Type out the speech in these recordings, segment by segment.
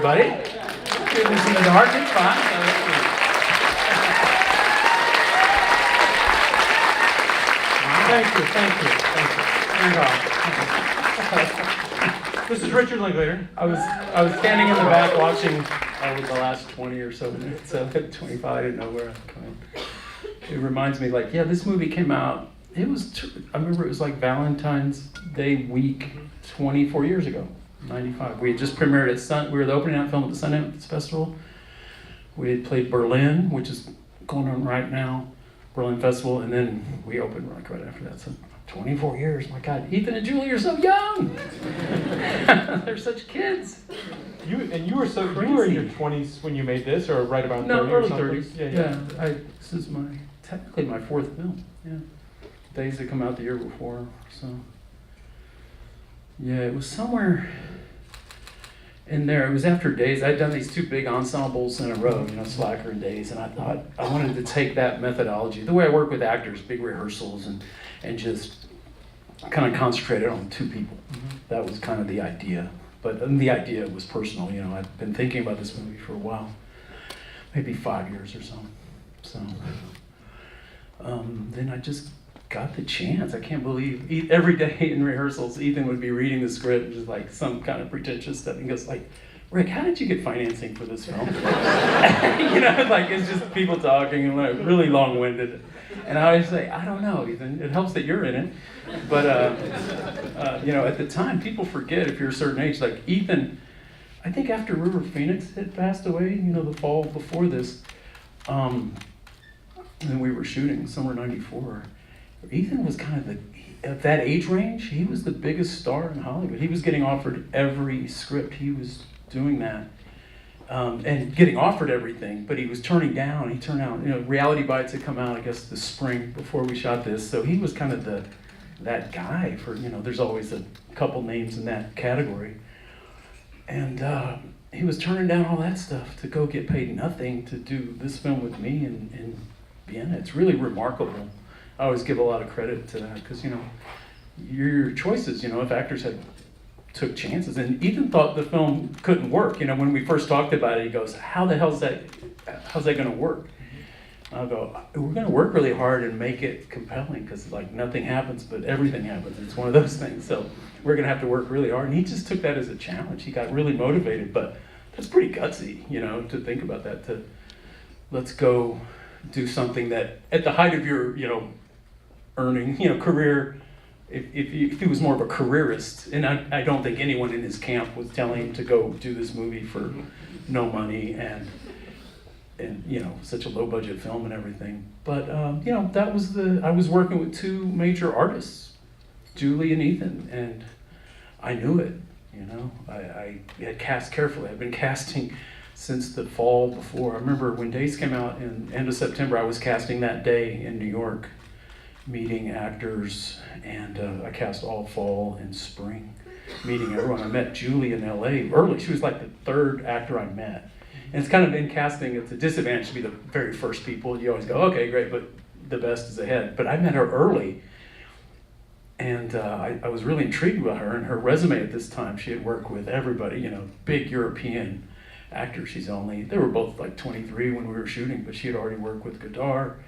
everybody. Good to see the dark. It's fine. Thank you. This is Richard Linklater. I was standing in the back watching the last 20 or so minutes. So at 25, I didn't know where I was coming. It reminds me, like, yeah, this movie came out. I remember it was like Valentine's Day week 24 years ago, 95. We had just premiered at we were the opening night film at the Sundance Festival. We had played Berlin, which is going on right now, Berlin Festival, and then we opened right after that. So 24 years, my God. Ethan and Julie are so young. They're such kids. You were in your 20s when you made this, or right about 30 early or something? 30s. Yeah. This is technically my fourth film. Yeah. Days that come out the year before. So yeah, it was somewhere in there. It was after Days. I'd done these two big ensembles in a row, Slacker and Days, and I thought I wanted to take that methodology, the way I work with actors, big rehearsals, and just kind of concentrated on two people. Mm-hmm. That was kind of the idea. But the idea was personal. I'd been thinking about this movie for a while, maybe 5 years or so. So then I just got the chance. I can't believe every day in rehearsals, Ethan would be reading the script, just like some kind of pretentious stuff, and he goes like, "Rick, how did you get financing for this film?" Like it's just people talking and like really long-winded. And I always say, "I don't know, Ethan. It helps that you're in it." But at the time, people forget if you're a certain age. Like Ethan, I think after River Phoenix had passed away, the fall before this, and we were shooting summer '94. Ethan was kind of at that age range, he was the biggest star in Hollywood. He was getting offered every script. He was doing that and getting offered everything, but he was turning down. He turned out, Reality Bites had come out, I guess, the spring before we shot this. So he was kind of that guy for, there's always a couple names in that category. And he was turning down all that stuff to go get paid nothing to do this film with me in Vienna. It's really remarkable. I always give a lot of credit to that because, your choices, if actors took chances. And Ethan thought the film couldn't work. When we first talked about it, he goes, how's that going to work? I'll go, we're going to work really hard and make it compelling because like nothing happens, but everything happens. It's one of those things. So we're going to have to work really hard. And he just took that as a challenge. He got really motivated, but that's pretty gutsy, to think about that, let's go do something that at the height of your, earning, career, if he was more of a careerist, and I don't think anyone in his camp was telling him to go do this movie for no money and such a low budget film and everything. But that was I was working with two major artists, Julie and Ethan, and I knew it. I had cast carefully. I've been casting since the fall before. I remember when Days came out in end of September, I was casting that day in New York, meeting actors, and I cast all fall and spring, meeting everyone. I met Julie in LA early. She was like the third actor I met. And it's kind of in casting, it's a disadvantage to be the very first people. You always go, okay, great, but the best is ahead. But I met her early, and I was really intrigued by her and her resume at this time. She had worked with everybody, big European actors. They were both like 23 when we were shooting, but she had already worked with Godard,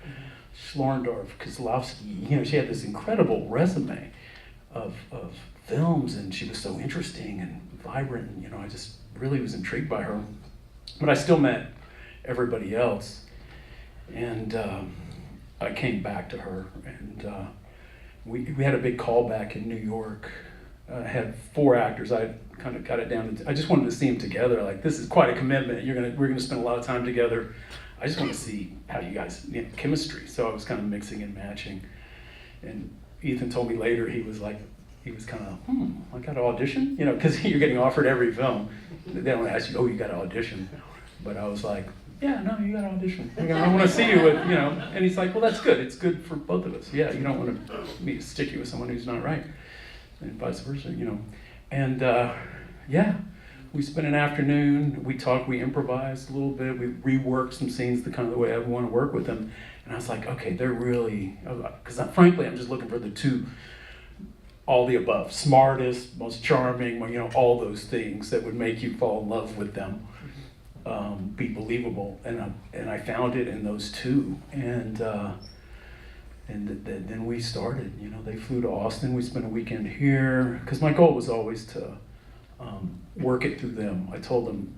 Schlorendorf, Kozlowski. She had this incredible resume of films, and she was so interesting and vibrant. And, I just really was intrigued by her. But I still met everybody else, and I came back to her, and we had a big callback in New York. I had 4 actors. I kind of got it down to. I just wanted to see them together. Like, this is quite a commitment. We're gonna spend a lot of time together. I just want to see how you guys, chemistry. So I was kind of mixing and matching. And Ethan told me later, he was kind of, I got to audition? Because you're getting offered every film. They don't ask you, you got to audition. But I was like, yeah, no, you got to audition. I want to see you with, And he's like, well, that's good. It's good for both of us. Yeah, you don't want me to stick you with someone who's not right. And vice versa, And yeah. We spent an afternoon, we talked, we improvised a little bit, we reworked some scenes the kind of the way I want to work with them. And I was like, okay, they're really, because frankly, I'm just looking for the two, all the above, smartest, most charming, all those things that would make you fall in love with them. be believable, and I found it in those two, and then we started. You know, they flew to Austin. We spent a weekend here because my goal was always to work it through them. I told them,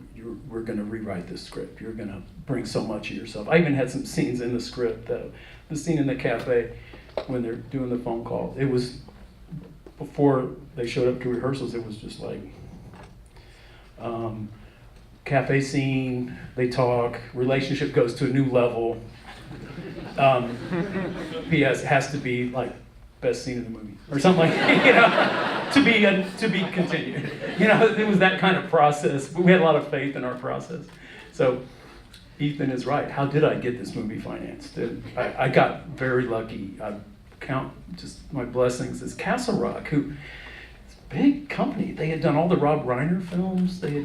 we're going to rewrite this script. You're going to bring so much of yourself. I even had some scenes in the script. The scene in the cafe when they're doing the phone call. It was before they showed up to rehearsals. It was just like cafe scene. They talk. Relationship goes to a new level. P.S. has to be like best scene in the movie or something like that, you know, to be continued. You know, it was that kind of process. But we had a lot of faith in our process. So Ethan is right. How did I get this movie financed? And I got very lucky. I count just my blessings as Castle Rock, who is a big company. They had done all the Rob Reiner films. They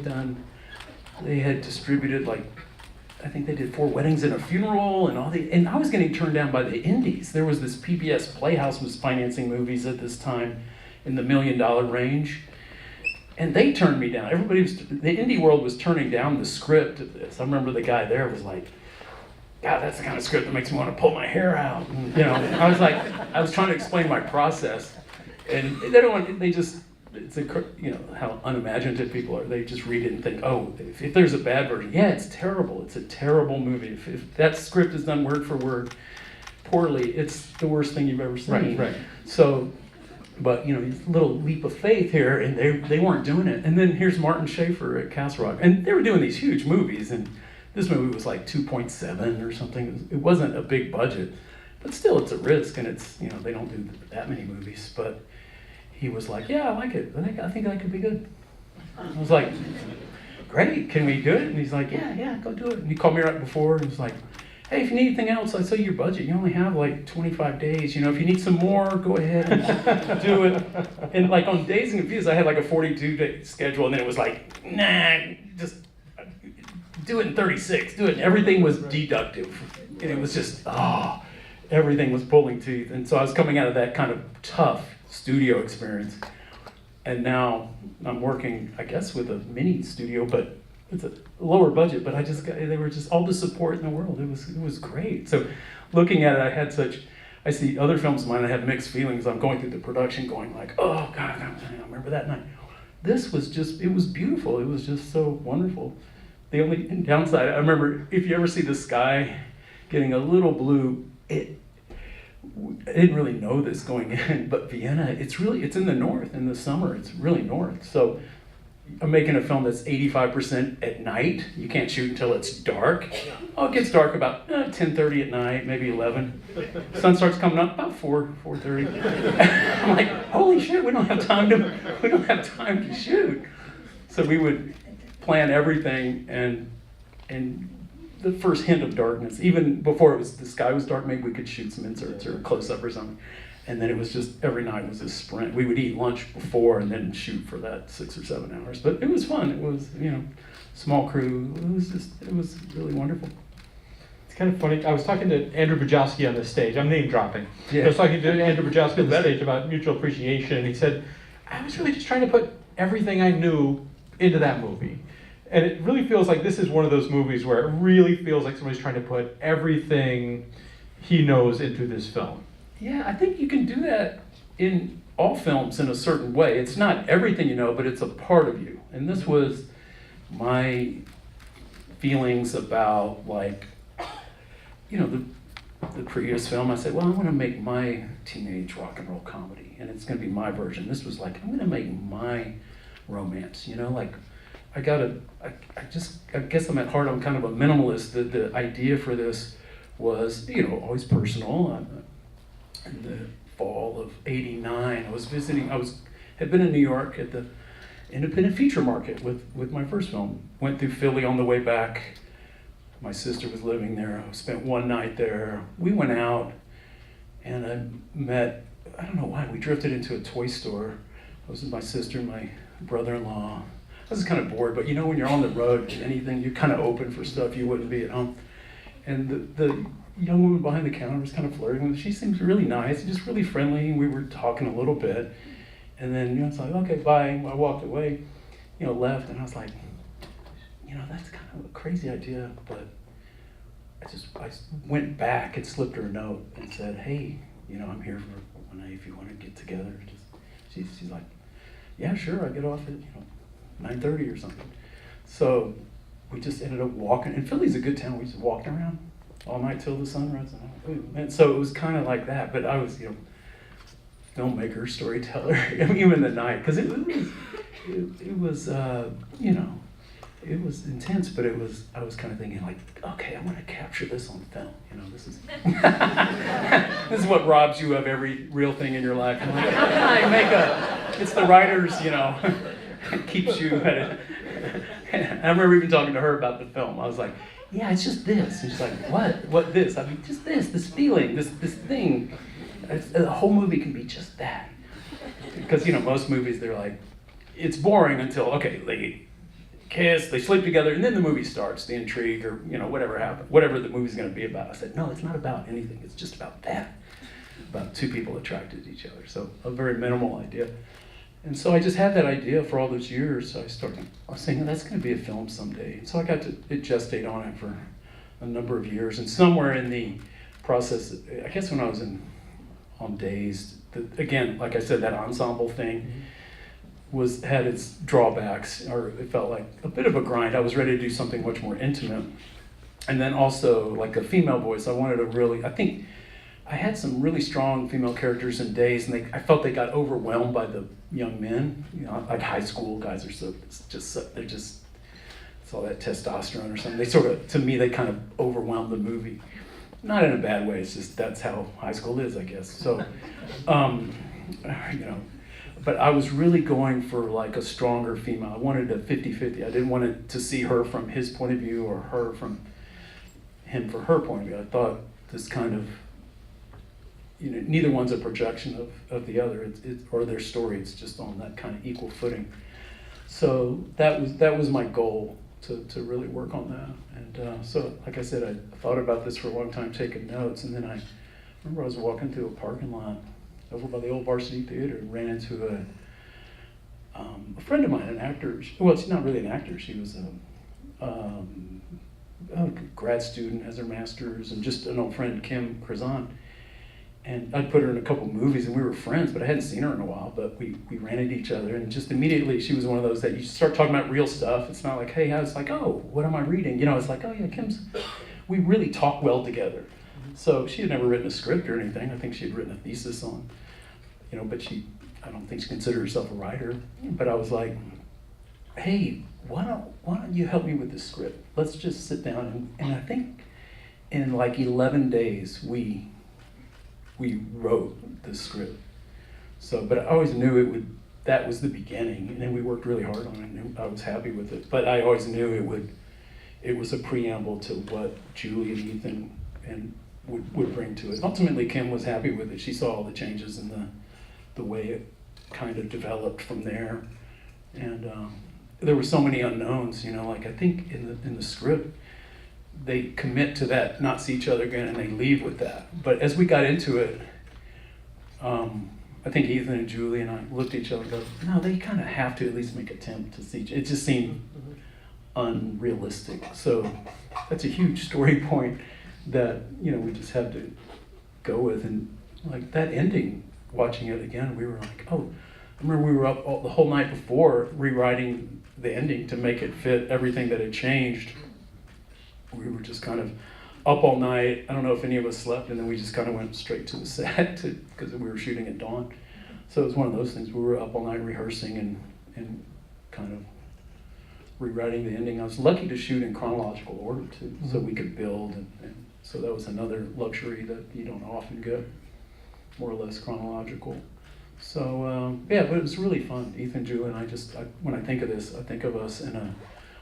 had distributed, like, I think they did 4 Weddings and a Funeral and I was getting turned down by the indies. There was this PBS Playhouse was financing movies at this time in the $1 million range. And they turned me down. The indie world was turning down the script of this. I remember the guy there was like, God, that's the kind of script that makes me want to pull my hair out. And, you know, I was trying to explain my process. And it's you know, how unimaginative people are. They just read it and think, oh, if there's a bad version, yeah, it's terrible. It's a terrible movie. If that script is done word for word poorly, it's the worst thing you've ever seen. Right. So, but you know, a little leap of faith here, and they weren't doing it. And then here's Martin Schaefer at Castle Rock, and they were doing these huge movies, and this movie was like 2.7 or something. It wasn't a big budget, but still, it's a risk, and it's, you know, they don't do that many movies. But he was like, yeah, I like it. I think that could be good. I was like, great, can we do it? And he's like, yeah, go do it. And he called me right before, and he was like, hey, if you need anything else, I saw your budget. You only have like 25 days. You know, if you need some more, go ahead and do it. And like on Days and Confused, I had like a 42-day schedule, and then it was like, nah, just do it in 36. Do it. And everything was deductive. And it was just, everything was pulling teeth. And so I was coming out of that kind of tough studio experience. And now I'm working, I guess, with a mini studio, but it's a lower budget, but they were just all the support in the world. It was great. So looking at it, I see other films of mine, I have mixed feelings. I'm going through the production going like, oh God, I remember that night. This was just, it was beautiful. It was just so wonderful. The only downside, I remember, if you ever see the sky getting a little blue, I didn't really know this going in, but Vienna, it's in the north in the summer. It's really north. So I'm making a film that's 85% at night. You can't shoot until it's dark. Oh, it gets dark about 10:30 at night, maybe 11. Sun starts coming up about 4:30. I'm like, holy shit, we don't have time to shoot. So we would plan everything, and the first hint of darkness, even before the sky was dark, maybe we could shoot some inserts or a close-up or something. And then it was just, every night was a sprint. We would eat lunch before and then shoot for that 6 or 7 hours. But it was fun. It was, you know, small crew. It was really wonderful. It's kind of funny. I was talking to Andrew Bajowski on this stage. I'm name dropping. Yeah. I was talking to Andrew Bajowski on the stage about mutual appreciation, and he said, I was really just trying to put everything I knew into that movie. And it really feels like this is one of those movies where it really feels like somebody's trying to put everything he knows into this film. Yeah, I think you can do that in all films in a certain way. It's not everything you know, but it's a part of you. And this was my feelings about, like, you know, the previous film. I said, well, I want to make my teenage rock and roll comedy, and it's going to be my version. This was like, I'm going to make my romance, you know, like, I guess I'm at heart, I'm kind of a minimalist. The idea for this was, you know, always personal. In the fall of '89, had been in New York at the independent feature market with my first film. Went through Philly on the way back. My sister was living there. I spent one night there. We went out, and I met, I don't know why, we drifted into a toy store. I was with my sister and my brother-in-law. I was kind of bored, but you know, when you're on the road, anything, you're kind of open for stuff you wouldn't be at home. And the young woman behind the counter was kind of flirting with me. She seems really nice, just really friendly. We were talking a little bit, and then, you know, it's like, okay, bye. And I walked away, you know, left, and I was like, that's kind of a crazy idea, but I went back and slipped her a note and said, hey, I'm here for one night if you want to get together. She's like, yeah, sure, I get off at 9:30 or something. So we just ended up walking, and Philly's a good town. We just walked around all night till the sunrise. And so it was kind of like that, but I was, filmmaker, storyteller, even the night, because it was, it was intense, but I was kind of thinking like, okay, I want to capture this on film. This is this is what robs you of every real thing in your life. I'm like, how can I it's the writers, keeps you at it. I remember even talking to her about the film. I was like, yeah, it's just this. And she's like, what this? I mean, just this feeling, this thing. The whole movie can be just that. Because, most movies, they're like, it's boring until, okay, they kiss, they sleep together, and then the movie starts, the intrigue, or, whatever happened, whatever the movie's going to be about. I said, no, it's not about anything. It's just about that. About two people attracted to each other. So a very minimal idea. And so I just had that idea for all those years. So I was saying, that's going to be a film someday. And so I got to gestate on it for a number of years. And somewhere in the process, I guess when I was on Dazed, again, like I said, that ensemble thing had its drawbacks, or it felt like a bit of a grind. I was ready to do something much more intimate. And then also, like a female voice, I think I had some really strong female characters in Dazed, and I felt they got overwhelmed by the young men. Like high school guys are they're just, it's all that testosterone or something. To me, they kind of overwhelmed the movie. Not in a bad way, it's just that's how high school is, I guess. So, but I was really going for like a stronger female. I wanted a 50-50. I didn't want it to see her from his point of view or her from him for her point of view. I thought this kind of, neither one's a projection of the other, or their story. It's just on that kind of equal footing. So that was my goal, to really work on that. And so, like I said, I thought about this for a long time, taking notes, and then I remember I was walking through a parking lot over by the old Varsity Theater and ran into a friend of mine, an actor. Well, she's not really an actor. She was a grad student, has her master's, and just an old friend, Kim Krazan. And I'd put her in a couple movies, and we were friends, but I hadn't seen her in a while. But we ran into each other, and just immediately she was one of those that you start talking about real stuff. It's not like, hey, I was like, oh, what am I reading? It's like, oh yeah, we really talk well together. So she had never written a script or anything. I think she had written a thesis on, but I don't think she considered herself a writer. But I was like, hey, why don't you help me with this script? Let's just sit down. And I think in like 11 days, we wrote the script. So, but I always knew that was the beginning, and then we worked really hard on it, and I was happy with it. But I always knew it was a preamble to what Julie and Ethan would bring to it. Ultimately, Kim was happy with it. She saw all the changes in the way it kind of developed from there. And there were so many unknowns, like I think in the script, they commit to that, not see each other again, and they leave with that. But as we got into it, I think Ethan and Julie and I looked at each other and go, no, they kind of have to at least make an attempt to see each other. It just seemed unrealistic. So that's a huge story point that, we just had to go with. And like that ending, watching it again, we were like, oh, I remember we were up the whole night before rewriting the ending to make it fit everything that had changed. We were just kind of up all night. I don't know if any of us slept, and then we just kind of went straight to the set because we were shooting at dawn. So it was one of those things. We were up all night rehearsing and kind of rewriting the ending. I was lucky to shoot in chronological order too, so we could build, and so that was another luxury that you don't often get, more or less chronological. So yeah, but it was really fun. Ethan, Julie, and I when I think of this, I think of us in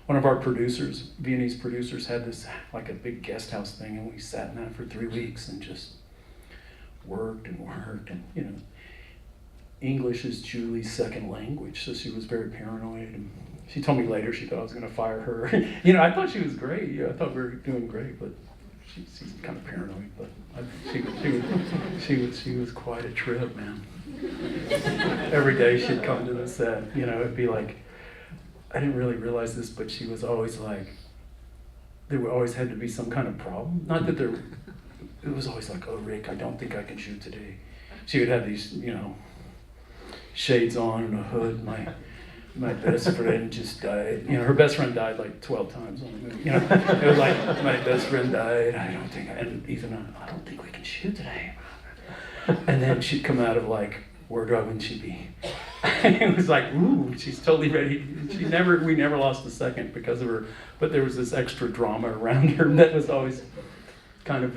one of our producers, Viennese producers, had this like a big guest house thing, and we sat in that for 3 weeks and just worked, and English is Julie's second language, so she was very paranoid, and she told me later she thought I was going to fire her. I thought she was great. I thought we were doing great, but she's kind of paranoid. But she was quite a trip, man. Every day she'd come to the set, it'd be like, I didn't really realize this, but she was always like, there always had to be some kind of problem. Not that there, it was always like, oh, Rick, I don't think I can shoot today. She would have these, shades on and a hood. My best friend just died. Her best friend died like 12 times on the movie. It was like, my best friend died. And Ethan, I don't think we can shoot today. And then she'd come out of like, wardrobe and she'd be, it was like, ooh, she's totally ready. We never lost a second because of her, but there was this extra drama around her that was always kind of,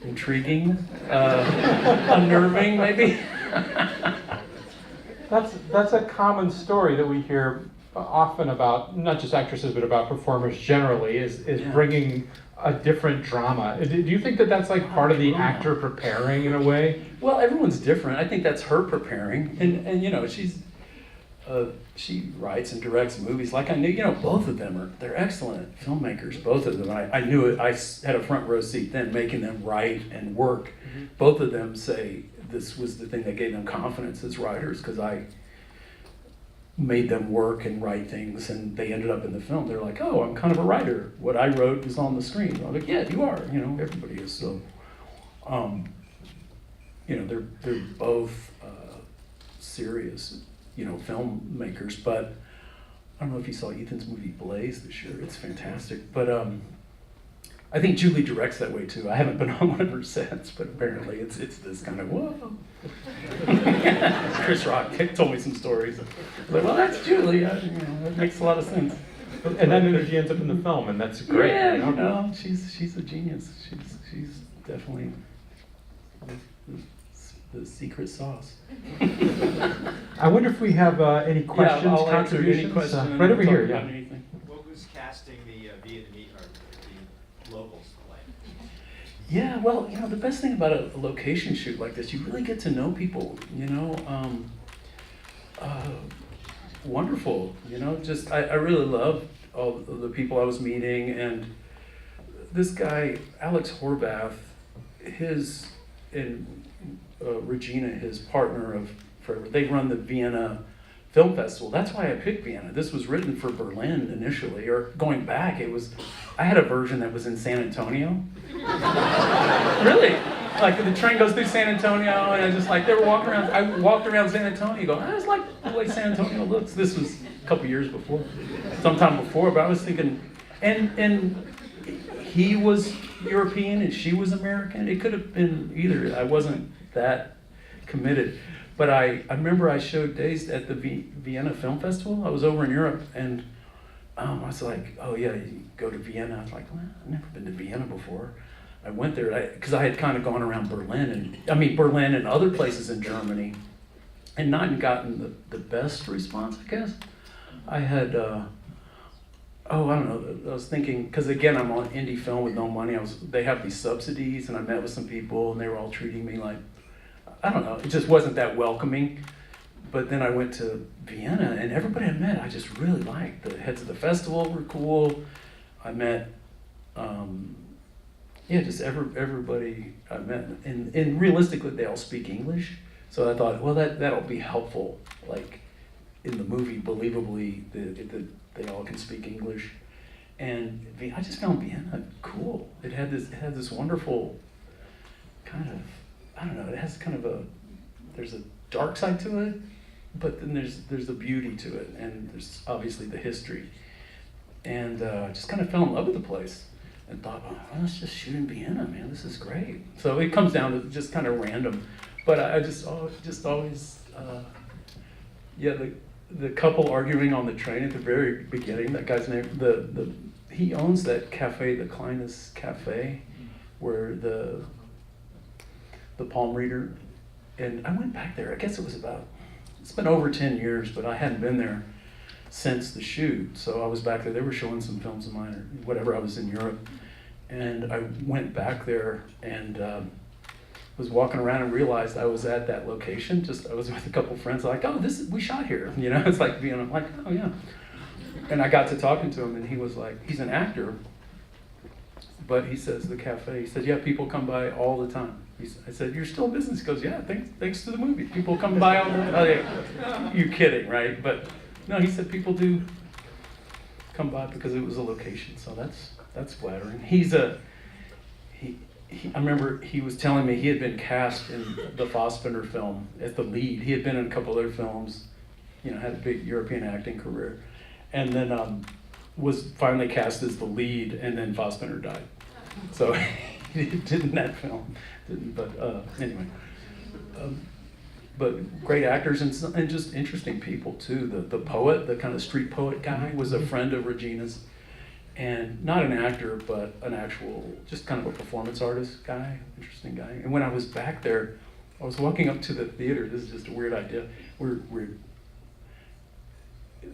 intriguing, unnerving maybe. That's a common story that we hear often about, not just actresses, but about performers generally, is bringing a different drama. Do you think that that's like part of the actor preparing in a way? Well, everyone's different. I think that's her preparing, and she writes and directs movies. Like I knew, both of them they're excellent filmmakers. Both of them. I knew it. I had a front row seat then, making them write and work. Mm-hmm. Both of them say this was the thing that gave them confidence as writers, because I made them work and write things, and they ended up in the film. They're like, oh, I'm kind of a writer. What I wrote is on the screen. I'm like, yeah, you are. Everybody is. So, they're both serious, filmmakers. But I don't know if you saw Ethan's movie Blaze this year. It's fantastic. But I think Julie directs that way too. I haven't been on one of her sets, but apparently it's this kind of whoa. Chris Rock told me some stories. I was like, well, that's Julie. That makes a lot of sense. And that energy ends up in the film, and that's great. Yeah, she's a genius. She's definitely the secret sauce. I wonder if we have any questions, I'll contributions. Any question, right over here. Yeah. What was casting the Vietnamese or the locals like? Yeah, well, the best thing about a location shoot like this, you really get to know people. Wonderful. Just I really loved all the people I was meeting, and this guy Alex Horvath, Regina, his partner of forever, they run the Vienna Film Festival. That's why I picked Vienna. This was written for Berlin initially, or going back, I had a version that was in San Antonio. Really? Like the train goes through San Antonio, and I just they were walking around. I walked around San Antonio going, I just like the way San Antonio looks. This was a couple years before, sometime before, but I was thinking, and he was European and she was American. It could have been either. I wasn't that committed. But I remember I showed days at the Vienna Film Festival. I was over in Europe, and I was like, oh yeah, you go to Vienna. I was like, well, I've never been to Vienna before. I went there because I had kind of gone around Berlin and other places in Germany, and not gotten the best response, I guess. I had, I don't know, I was thinking, because again, I'm on indie film with no money. They have these subsidies, and I met with some people, and they were all treating me like, I don't know, it just wasn't that welcoming. But then I went to Vienna, and everybody I met, I just really liked. The heads of the festival were cool. I met, just everybody I met, and realistically, they all speak English. So I thought, well, that'll be helpful, like in the movie, believably, they all can speak English. And I just found Vienna cool. It had this wonderful kind of, I don't know, it has kind of there's a dark side to it, but then there's the beauty to it, and there's obviously the history. And just kind of fell in love with the place and thought, oh, let's just shoot in Vienna, man, this is great. So it comes down to just kind of random, but I just always, the couple arguing on the train at the very beginning, that guy's name, he owns that cafe, the Kleines Cafe, where the palm reader, and I went back there, I guess it's been over 10 years, but I hadn't been there since the shoot, so I was back there. They were showing some films of mine or whatever. I was in Europe, and I went back there and was walking around and realized I was at that location. I was with a couple friends, like, oh, we shot here. It's like being, I'm like, oh yeah. And I got to talking to him, and he was like, he's an actor, but he says the cafe. He said, yeah, people come by all the time. I said, you're still in business? He goes, yeah, thanks to the movie. People come by all the time. Oh, yeah. You're kidding, right? But No, he said people do come by because it was a location, so that's flattering. I remember he was telling me he had been cast in the Fassbinder film as the lead. He had been in a couple other films, had a big European acting career, and then was finally cast as the lead, and then Fassbinder died. So he did in that film, but anyway. But great actors and just interesting people too. The poet, the kind of street poet guy, was a friend of Regina's, and not an actor, but an actual, just kind of a performance artist guy, interesting guy. And when I was back there, I was walking up to the theater. This is just a weird idea. Weird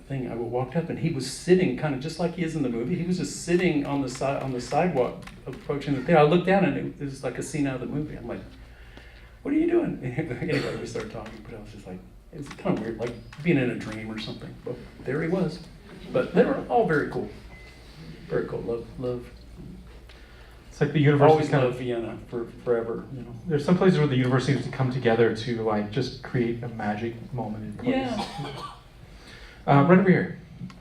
thing. I walked up and he was sitting kind of just like he is in the movie. He was just sitting on the sidewalk approaching the theater. I looked down and it was like a scene out of the movie. I'm like, what are you doing? Anyway, we started talking, but I was just like, it was kind of weird, like being in a dream or something. But there he was. But they were all very cool. Very cool. Love. It's like the universe Always is kind love of Vienna forever. There's some places where the universe seems to come together to like just create a magic moment in place. Yeah. Right over here.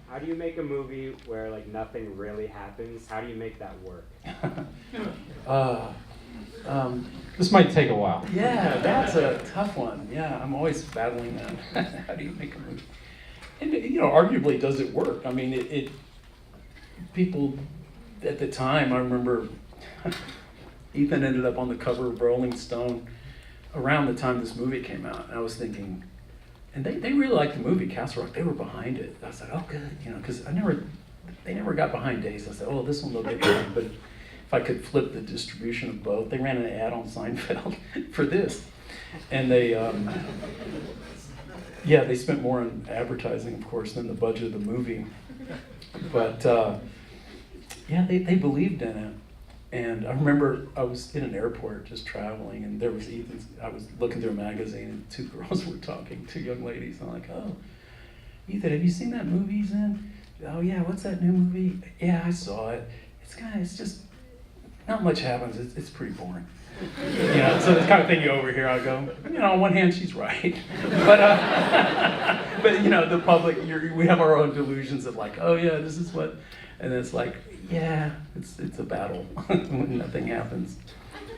How do you make a movie where like nothing really happens? How do you make that work? This might take a while. Yeah, that's a tough one. Yeah, I'm always battling that. How do you make a movie? And arguably, does it work? I mean, it people at the time, I remember Ethan ended up on the cover of Rolling Stone around the time this movie came out. And I was thinking, and they really liked the movie, Castle Rock. They were behind it. I was like, oh, good, because they never got behind Days. I said, oh, this one they'll get behind. But if I could flip the distribution of both, they ran an ad on Seinfeld for this. And they spent more on advertising, of course, than the budget of the movie. But they believed in it. And I remember I was in an airport just traveling, and there was I was looking through a magazine, and two girls were talking, two young ladies. I'm like, oh, Ethan, have you seen that movie he's in? Oh yeah, what's that new movie? Yeah, I saw it. It's just, not much happens. It's pretty boring. So the kind of thing you overhear, I go, on one hand, she's right. But the public, we have our own delusions of like, oh yeah, this is what, and it's like, yeah, it's a battle when nothing happens.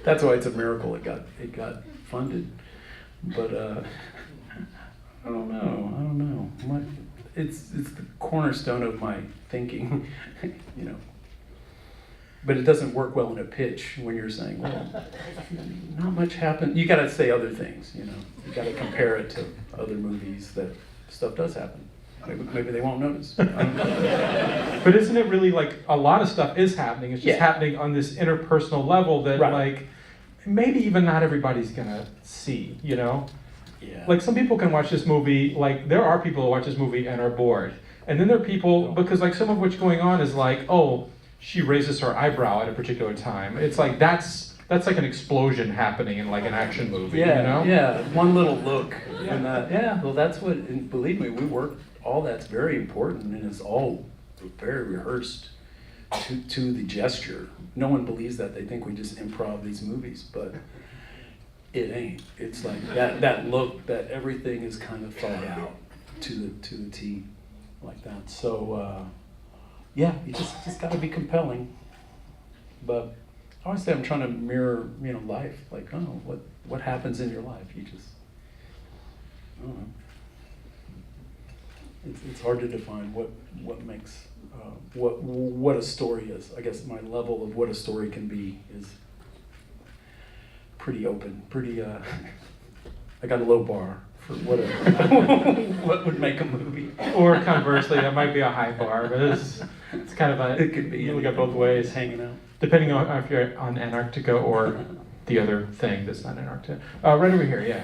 That's why it's a miracle it got funded. But I don't know. It's the cornerstone of my thinking, But it doesn't work well in a pitch when you're saying, well, not much happened. You got to say other things, You got to compare it to other movies that stuff does happen. Maybe they won't notice. I don't know. But isn't it really like a lot of stuff is happening? It's just Yeah. happening on this interpersonal level that Right. like maybe even not everybody's gonna see, Yeah. Like some people can watch this movie, like there are people who watch this movie and are bored. And then there are people, because like some of what's going on is like, oh, she raises her eyebrow at a particular time. It's like that's like an explosion happening in like an action movie, Yeah, one little look. And well, that's what, and believe me, we work, all that's very important, and it's all very rehearsed to the gesture. No one believes that. They think we just improv these movies, but it ain't. It's like that look, that everything is kind of thought out to the T, like that. So, you just got to be compelling. But I always say I'm trying to mirror, life. Like, oh, what happens in your life? You just, I don't know. It's hard to define what makes what a story is. I guess my level of what a story can be is pretty open. Pretty. I got a low bar for what would make a movie. Or conversely, that might be a high bar, but it's kind of It could be. you look at both ways, Hanging out. depending on if you're on Antarctica or the other thing that's not Antarctica. Right over here, yeah.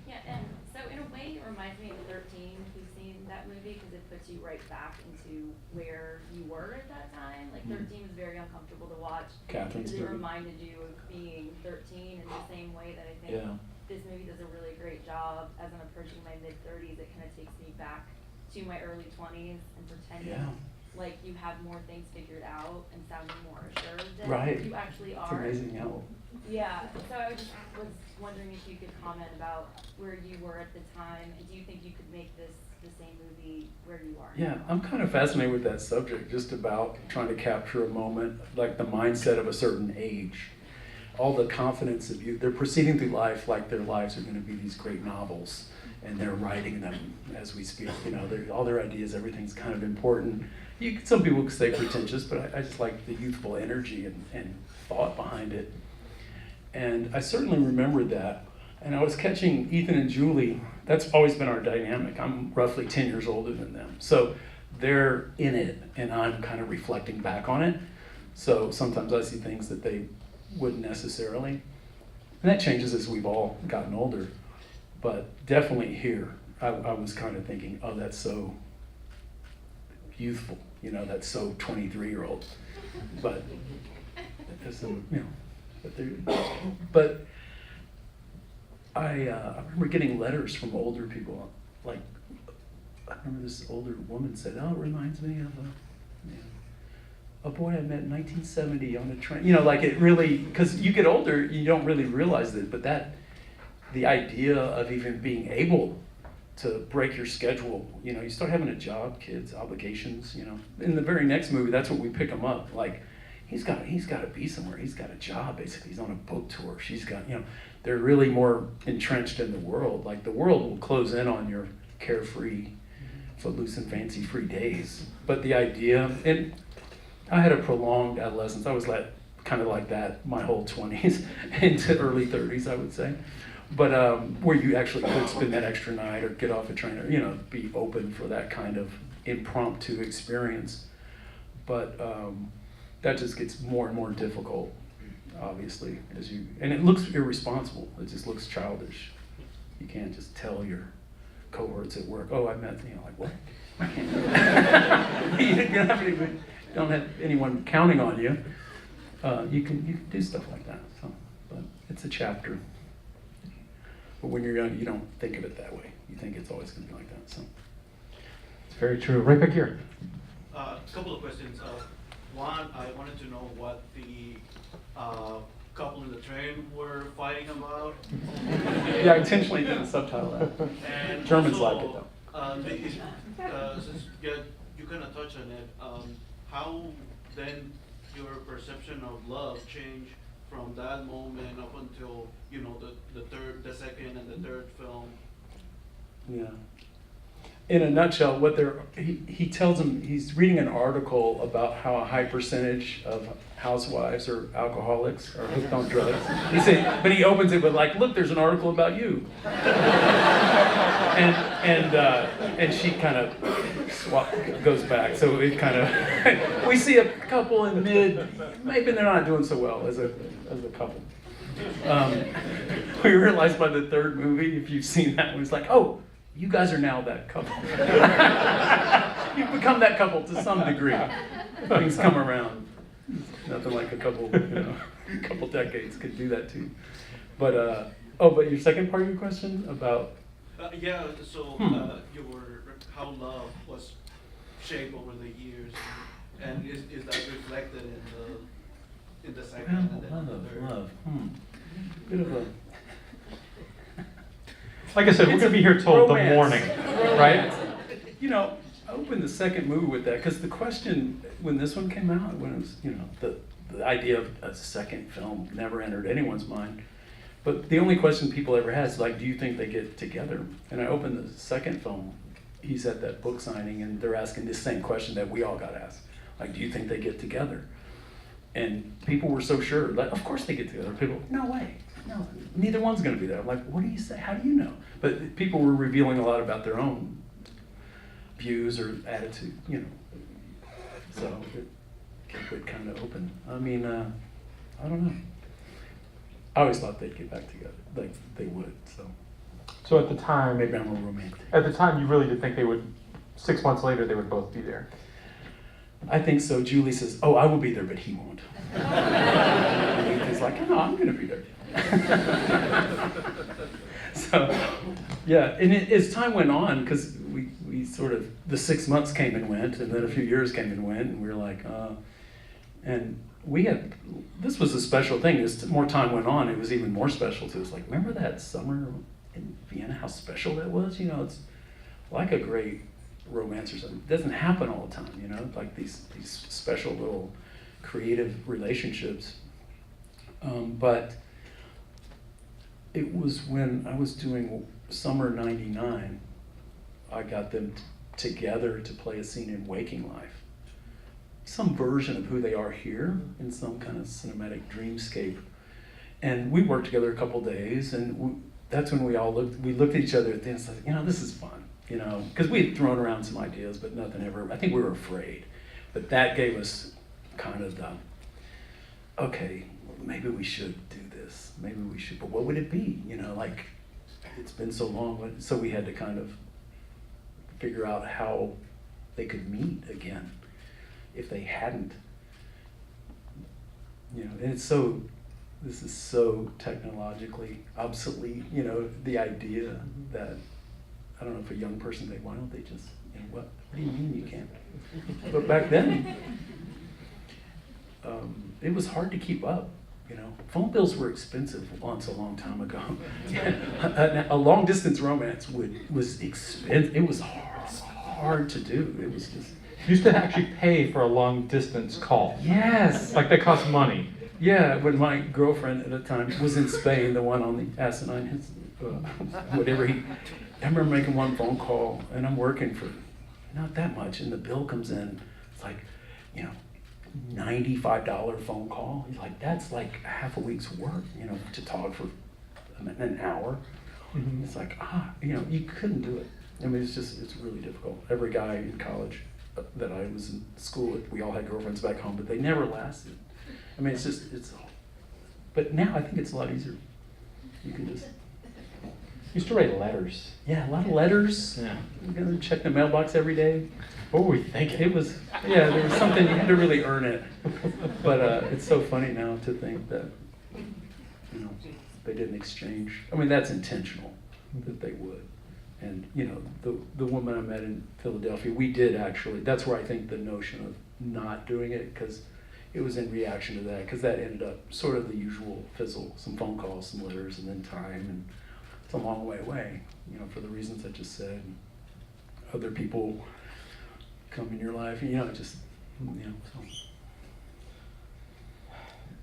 Yeah, and so in a way, it reminds me of 13, if you've seen that movie, because it puts you right back into where you were at that time. Like 13 was very uncomfortable to watch. Catherine's Because it movie. reminded you of being 13 in the same way that I think Yeah. this movie does a really great job. As I'm approaching my mid-30s, it kind of takes me back to my early 20s and pretending Yeah. like you have more things figured out and sounding more assured than Right. you actually It's are. amazing how. Yeah, so I just was wondering if you could comment about where you were at the time, and do you think you could make this the same movie where you are Yeah, now? I'm kind of fascinated with that subject, just about trying to capture a moment, like the mindset of a certain age. All the confidence of youth, they're proceeding through life like their lives are going to be these great novels, and they're writing them as we speak. You know, all their ideas, everything's kind of important. Some people could say pretentious, but I just like the youthful energy and thought behind it. And I certainly remembered that. And I was catching Ethan and Julie. That's always been our dynamic. I'm roughly 10 years older than them. So they're in it, and I'm kind of reflecting back on it. So sometimes I see things that they wouldn't necessarily. And that changes as we've all gotten older. But definitely here, I was kind of thinking, oh, that's so youthful. You know, that's so 23-year-old. But, but I remember getting letters from older people. Like, I remember this older woman said, oh, it reminds me of a boy I met in 1970 on a train. You know, like it really, because you get older, you don't really realize it, but the idea of even being able to break your schedule, you know, you start having a job, kids, obligations, you know. In the very next movie, that's what we pick him up. Like, he's got to be somewhere. He's got a job, basically. He's on a book tour. She's got, you know, they're really more entrenched in the world. Like, the world will close in on your carefree, footloose and fancy-free days. But the idea, and I had a prolonged adolescence. I was kind of like that my whole 20s into early 30s, I would say. But where you actually could spend that extra night or get off a train or, you know, be open for that kind of impromptu experience. But that just gets more and more difficult, obviously, and it looks irresponsible. It just looks childish. You can't just tell your cohorts at work, oh, I met, you know, like, what? I can't. You don't have anyone counting on you. You can do stuff like that. So, but it's a chapter. But when you're young, you don't think of it that way. You think it's always going to be like that. So It's very true. Right back here. A couple of questions. One, I wanted to know what the couple in the train were fighting about. yeah, I intentionally didn't subtitle that. And Germans also, like it though. Since you kind of touched on it, how then your perception of love changed from that moment up until, you know, the second and the third film? Yeah. In a nutshell, he tells him, he's reading an article about how a high percentage of housewives or alcoholics are hooked on drugs. But he opens it with like, look, there's an article about you. and she kind of goes back. So it kind of, we see a couple in maybe they're not doing so well as a couple. We realized by the third movie, if you've seen that one, it's like, oh, you guys are now that couple. You've become that couple to some degree. Things come around. Nothing like a couple decades could do that too. But but your second part of your question about Yeah, so how love was shaped over the years, and is that reflected in the second and then the third? love. Bit of a. Like I said, we're going to be here till the morning, right? You know, I opened the second movie with that because the question when this one came out, when it was, you know, the idea of a second film never entered anyone's mind. But the only question people ever had is like, do you think they get together? And I opened the second film. He's at that book signing, and they're asking this same question that we all got asked. Like, do you think they get together? And people were so sure, like, of course they get together. People, no way. No, neither one's going to be there. I'm like, what do you say? How do you know? But people were revealing a lot about their own views or attitude, you know. So it kept it kind of open. I mean, I don't know. I always thought they'd get back together, like they would. So at the time, Maybe I'm a romantic. at the time, you really did think they would. 6 months later, they would both be there. I think so. Julie says, "Oh, I will be there, but he won't." And Ethan's like, "No, I'm going to be there." So, yeah, and as time went on, because we sort of, the 6 months came and went, and then a few years came and went, and we were like, and this was a special thing. As more time went on, it was even more special to us. Like, remember that summer in Vienna, how special that was? You know, like a great romance or something. It doesn't happen all the time, you know, like these special little creative relationships. But it was when I was doing Summer '99, I got them together to play a scene in Waking Life. Some version of who they are here in some kind of cinematic dreamscape. And we worked together a couple days, and that's when we looked at each other at the end and said, you know, this is fun, you know, because we had thrown around some ideas, but nothing ever, I think we were afraid. But that gave us kind of the, okay, maybe we should do this, maybe we should, but what would it be? You know, like, it's been so long, so we had to kind of figure out how they could meet again if they hadn't. You know, and this is so technologically obsolete, you know, the idea that, I don't know, if a young person say, why don't they just, you know, what do you mean you can't? But back then, it was hard to keep up, you know. Phone bills were expensive once a long time ago. A long distance romance was expensive. It was hard to do. It was just. You used to actually pay for a long distance call. Yes. Like they cost money. Yeah, when my girlfriend at the time was in Spain, the one on the asinine, whatever I remember making one phone call, and I'm working for not that much, and the bill comes in, it's like, you know, $95 phone call. He's like, that's like half a week's work, you know, to talk for an hour. Mm-hmm. It's like, you know, you couldn't do it. I mean, it's really difficult. Every guy in college that I was in school with, we all had girlfriends back home, but they never lasted. I mean, but now I think it's a lot easier. You can just. Used to write letters. Yeah, a lot of letters. Yeah. You gotta check the mailbox every day. What were we thinking? It was, yeah, there was something, you had to really earn it. But it's so funny now to think that, you know, they didn't exchange. I mean, that's intentional, that they would. And, you know, the woman I met in Philadelphia, we did actually, that's where I think the notion of not doing it, because it was in reaction to that, because that ended up sort of the usual fizzle, some phone calls, some letters, and then time, and it's a long way away, you know, for the reasons I just said. And other people come in your life, and, you know, just, you know, so.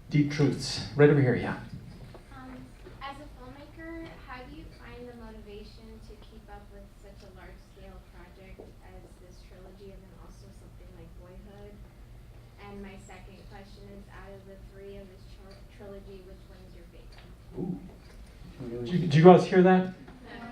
Deep truths. Right over here, yeah. As a filmmaker, how do you find the motivation to keep up with such a large-scale project as this trilogy, and then also something like Boyhood? And my second question is, out of the three of this trilogy, which one is your favorite? Ooh. Did you guys hear that?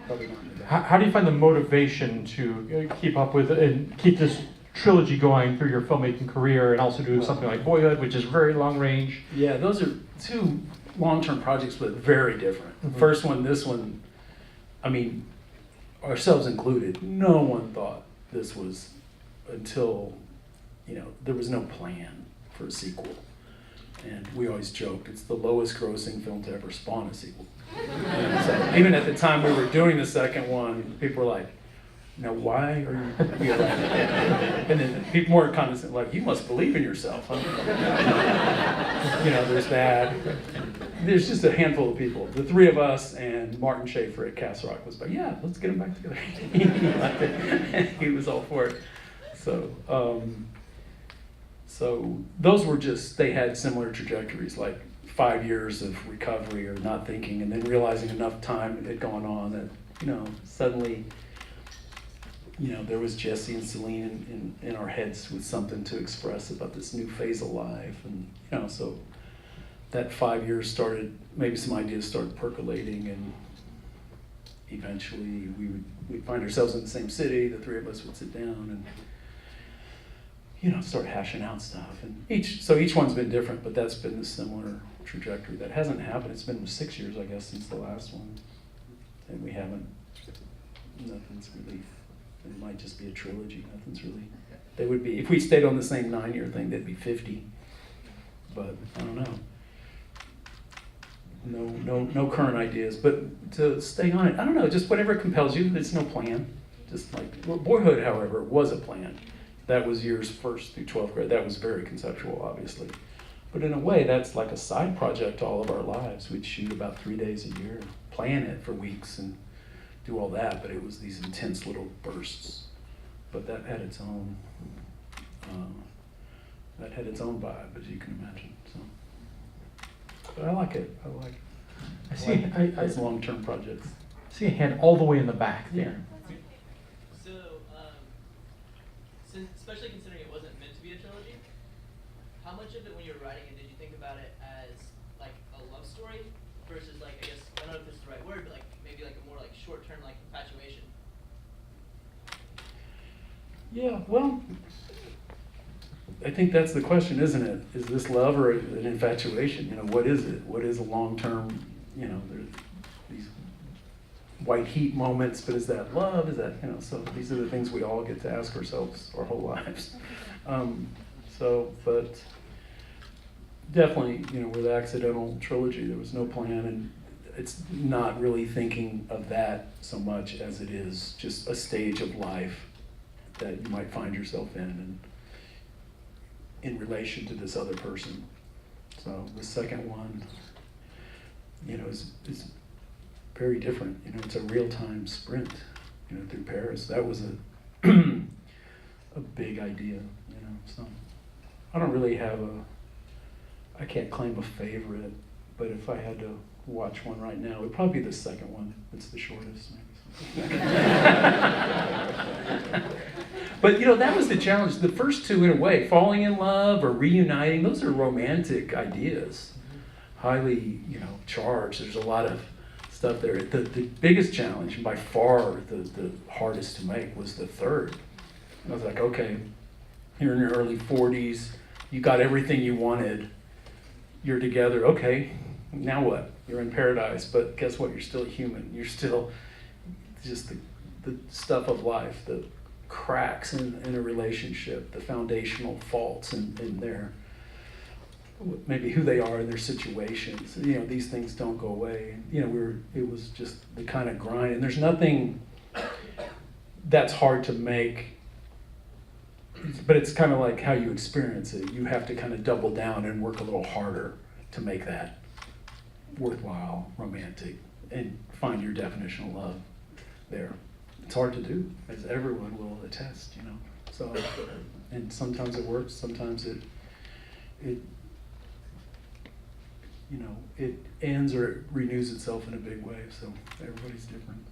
Probably not. How do you find the motivation to keep up with and keep this trilogy going through your filmmaking career, and also do something like Boyhood, which is very long range? Yeah, those are two long-term projects, but very different. Mm-hmm. First one, this one, I mean, ourselves included, no one thought this was until, you know, there was no plan for a sequel. And we always joked, it's the lowest grossing film to ever spawn a sequel. And so even at the time we were doing the second one, people were like, now why are you like, and then people more condescending, like, you must believe in yourself, huh? You know, there's that. There's just a handful of people. The three of us and Martin Schaefer at Cast Rock was like, yeah, let's get them back together. He liked it. He was all for it. So those were just, they had similar trajectories, like 5 years of recovery or not thinking, and then realizing enough time had gone on that, you know, suddenly, you know, there was Jesse and Celine in our heads with something to express about this new phase of life. And, you know, so that 5 years started, maybe some ideas started percolating, and eventually we'd find ourselves in the same city, the three of us would sit down and, you know, start hashing out stuff. And each one's been different, but that's been the similar trajectory. That hasn't happened. It's been 6 years, I guess, since the last one. And we haven't, nothing's really, it might just be a trilogy. Nothing's really, they would be, if we stayed on the same 9-year thing, they'd be 50. But I don't know. No current ideas. But to stay on it, I don't know, just whatever compels you. There's no plan. Just like, Boyhood, however, was a plan. That was years 1st through 12th grade. That was very conceptual, obviously. But in a way, that's like a side project to all of our lives. We'd shoot about 3 days a year, plan it for weeks, and do all that, but it was these intense little bursts. But that had its own vibe, as you can imagine. So, but I like it. I like those long-term projects. See a hand all the way in the back there. So, especially considering it wasn't meant to be a trilogy, how much of it when you were writing it did you think about it as like a love story versus like, I guess, I don't know if this is the right word, but like maybe like a more like short-term like infatuation? Yeah, well, I think that's the question, isn't it? Is this love or an infatuation? You know, what is it? What is a long-term, you know, there's these white heat moments, but is that love? Is that, you know, so these are the things we all get to ask ourselves our whole lives. But definitely, you know, with the Accidental Trilogy, there was no plan, and it's not really thinking of that so much as it is just a stage of life that you might find yourself in relation to this other person. So the second one, you know, is very different. You know, it's a real-time sprint, you know, through Paris. That was a big idea, you know. So I don't really have I can't claim a favorite, but if I had to watch one right now, it would probably be the second one. It's the shortest, maybe. But, you know, that was the challenge. The first two, in a way, falling in love or reuniting, those are romantic ideas. Highly, you know, charged. There's a lot of stuff there. The biggest challenge, and by far the hardest to make, was the third. And I was like, okay, you're in your early 40s, you got everything you wanted, you're together, okay, now what? You're in paradise, but guess what? You're still human. You're still just the stuff of life, the cracks in a relationship, the foundational faults in their, maybe who they are in their situations. You know, these things don't go away. You know, it was just the kind of grind, and there's nothing that's hard to make, but it's kind of like how you experience it. You have to kind of double down and work a little harder to make that worthwhile, romantic, and find your definition of love there. It's hard to do, as everyone will attest, you know. So, and sometimes it works, sometimes it you know, it ends or it renews itself in a big way. So everybody's different.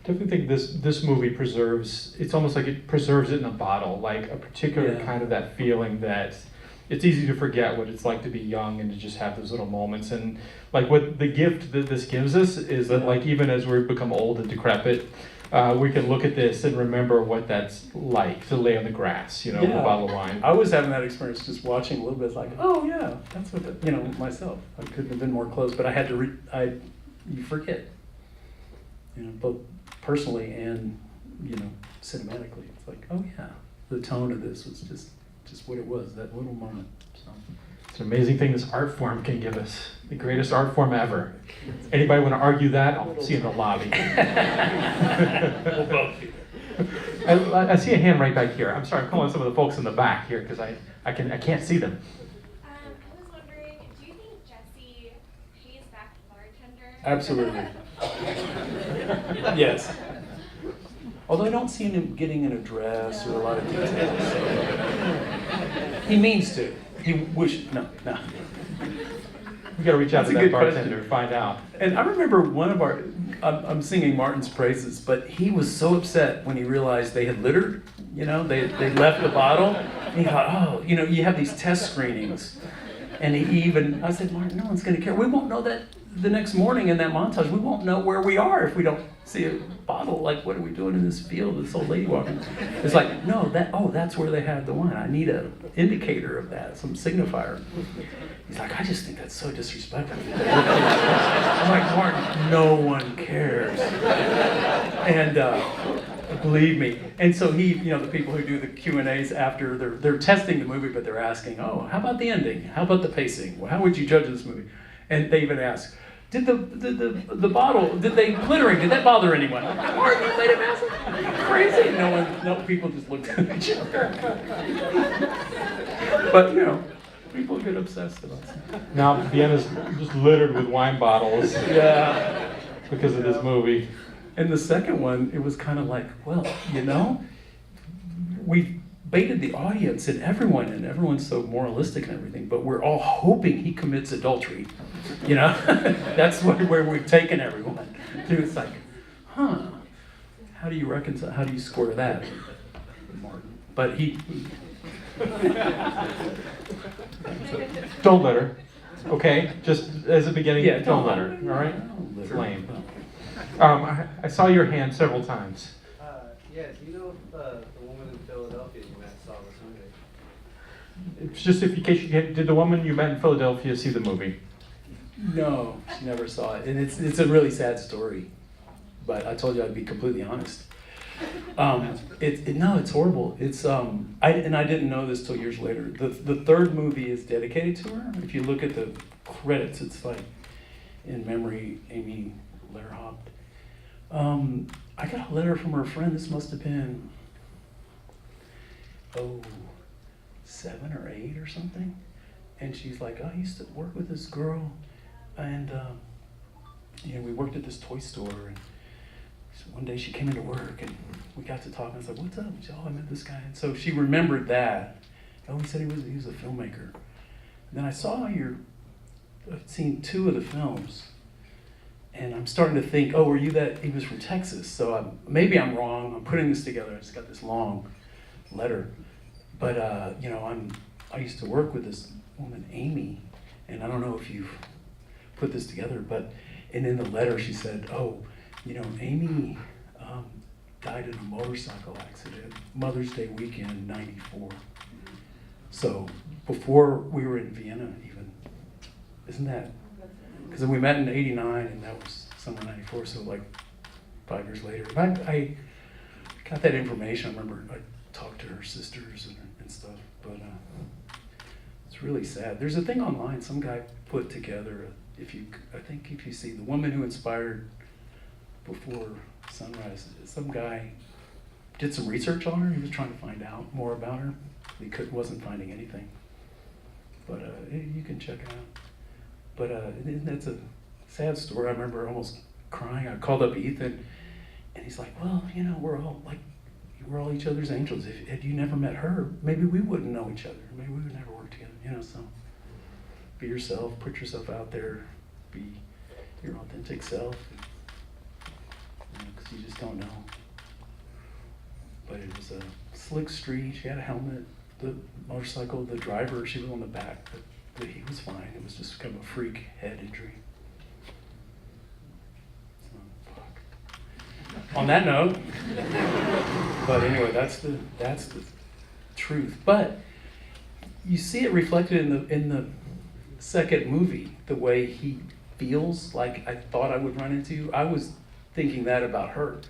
Definitely think this movie preserves, it's almost like it preserves it in a bottle, like a particular kind of that feeling that it's easy to forget what it's like to be young and to just have those little moments. And like what the gift that this gives us is that like even as we become old and decrepit, we can look at this and remember what that's like to lay on the grass, you know, with a bottle of wine. I was having that experience just watching a little bit, like, oh yeah, that's what, you know, myself. I couldn't have been more close, but I had to, you forget, you know, both personally and, you know, cinematically. It's like, oh yeah, the tone of this was just what it was, that little moment. So. It's an amazing thing this art form can give us. The greatest art form ever. Anybody want to argue that? I'll see you in the lobby. I see a hand right back here. I'm sorry, I'm calling some of the folks in the back here because I can't see them. I was wondering, do you think Jesse pays back the bartender? Absolutely. Yes. Although I don't see him getting in a dress or a lot of details. He means to. He no. We got to reach out That's to a that good bartender question. and find out. And I remember one of our, I'm singing Martin's praises, but he was so upset when he realized they had littered, you know, they left the bottle. And he thought, oh, you know, you have these test screenings. And I said, Martin, no one's going to care. We won't know that the next morning in that montage. We won't know where we are if we don't see a bottle. Like, what are we doing in this field? This old lady walking. It's like, no, that's where they had the wine. I need an indicator of that, some signifier. He's like, I just think that's so disrespectful. I'm like, Martin, no one cares. And believe me. And so he, you know, the people who do the Q&As after, they're testing the movie, but they're asking, oh, how about the ending? How about the pacing? Well, how would you judge this movie? And they even ask, did the bottle, did they glittering, did that bother anyone? Martin, you let him ask it? Crazy. No, people just looked at each other. But, you know, people get obsessed about something. Now Vienna's just littered with wine bottles. Yeah. Because of this movie. And the second one, it was kind of like, well, you know, we baited the audience and everyone's so moralistic and everything, but we're all hoping he commits adultery. You know, that's where we've taken everyone. Dude, it's like, huh, how do you reconcile, how do you square that, Martin? But he... Don't let her. Okay, just as a beginning, Yeah, don't let her. All right, Don't let it's her. lame. I saw your hand several times. Yeah, do you know if the woman in Philadelphia you met saw this movie? It's just in case did the woman you met in Philadelphia see the movie? No, she never saw it, and it's a really sad story. But I told you I'd be completely honest. It's horrible. It's I didn't know this till years later. The third movie is dedicated to her. If you look at the credits, it's like in memory, Amy Lerhopt. I got a letter from her friend. This must have been 7 or 8 or something. And she's like, I used to work with this girl, and we worked at this toy store. And so one day she came into work, and we got to talking. I was like, what's up? And she said, I met this guy. And so she remembered that. He said he was a filmmaker. And then I saw I've seen 2 of the films. And I'm starting to think, were you that? He was from Texas. So maybe I'm wrong. I'm putting this together. I just got this long letter. But, I used to work with this woman, Amy. And I don't know if you've put this together, and in the letter she said, Amy died in a motorcycle accident, Mother's Day weekend in '94. So before we were in Vienna even. Isn't that? Because we met in '89 and that was summer '94, so like 5 years later. I got that information. I remember I talked to her sisters and stuff, but it's really sad. There's a thing online some guy put together, I think if you see The Woman Who Inspired Before Sunrise, some guy did some research on her. He was trying to find out more about her. He wasn't finding anything. But you can check it out. But it's a sad story. I remember almost crying. I called up Ethan, and he's like, well, we're all each other's angels. Had you never met her, maybe we wouldn't know each other. Maybe we would never work together, so be yourself, put yourself out there, be your authentic self, because you just don't know. But it was a slick street. She had a helmet. The motorcycle, the driver, she was on the back, but he was fine. It was just kind of a freak head injury. So, fuck. On that note, but anyway, that's the truth. But you see it reflected in the second movie, the way he feels like I thought I would run into. I was thinking that about her.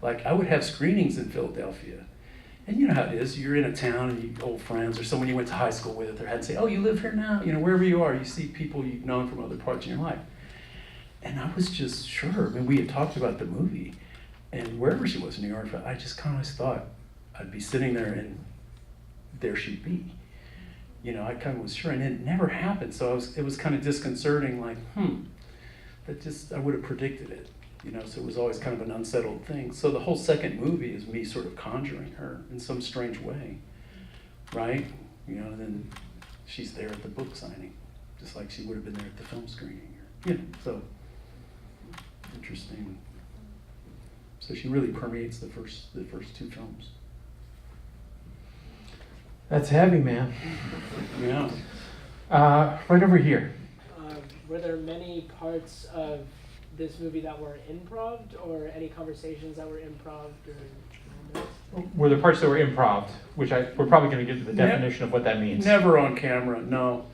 Like, I would have screenings in Philadelphia. And you know how it is. You're in a town and you old friends or someone you went to high school with or had to say, you live here now? Wherever you are, you see people you've known from other parts of your life. And I was just sure. We had talked about the movie. And wherever she was in New York, I just kind of thought I'd be sitting there and there she'd be. I kind of was sure, and it never happened. So it was kind of disconcerting, like, I would have predicted it. So it was always kind of an unsettled thing. So the whole second movie is me sort of conjuring her in some strange way, right? And then she's there at the book signing, just like she would have been there at the film screening. So interesting. So she really permeates the first 2 films. That's heavy, man. Yeah. Right over here. Were there many parts of this movie that were improv, or any conversations that were improv during this? Were there parts that were improv, which we're probably going to get to the definition of what that means. Never on camera, no.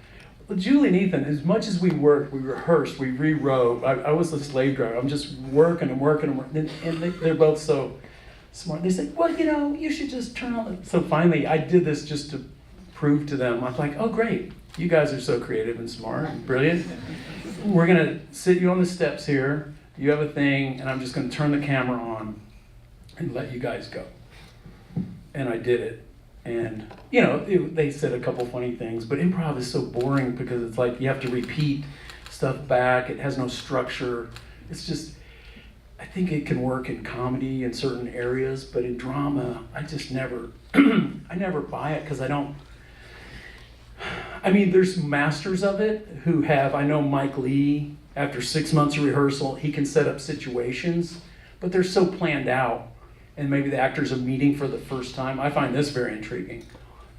Well, Julie and Ethan, as much as we worked, we rehearsed, we rewrote. I was a slave driver. I'm just working and working, and they're both so smart. They said, well, you should just turn on the... So finally, I did this just to prove to them. I'm like, oh, great. You guys are so creative and smart and brilliant. We're going to sit you on the steps here. You have a thing, and I'm just going to turn the camera on and let you guys go. And I did it. And, they said a couple funny things, but improv is so boring because it's like you have to repeat stuff back. It has no structure. It's just, I think it can work in comedy in certain areas, but in drama, I just never, I never buy it because I don't. I mean, there's masters of it who have. I know Mike Lee. After 6 months of rehearsal, he can set up situations, but they're so planned out, and maybe the actors are meeting for the first time. I find this very intriguing.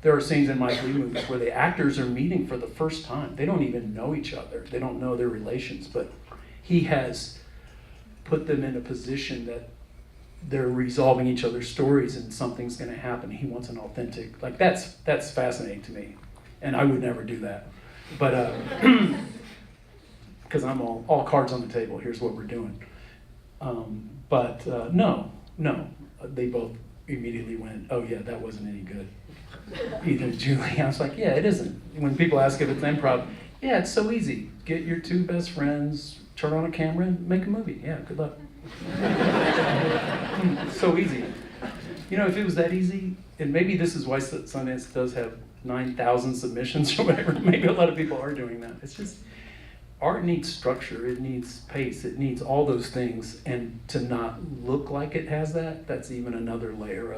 There are scenes in Mike Lee movies where the actors are meeting for the first time. They don't even know each other. They don't know their relations, but he has put them in a position that they're resolving each other's stories and something's going to happen. He wants an authentic, like that's fascinating to me, and I would never do that. But because I'm all cards on the table. Here's what we're doing. No, they both immediately went, oh yeah, that wasn't any good. Either Julie, I was like, yeah, it isn't. When people ask if it's improv, yeah, it's so easy. Get your two best friends, turn on a camera, and make a movie. Yeah, good luck. It's so easy. You know, if it was that easy, and maybe this is why Sundance does have 9,000 submissions or whatever. Maybe a lot of people are doing that. It's just, art needs structure, it needs pace, it needs all those things, and to not look like it has that, that's even another layer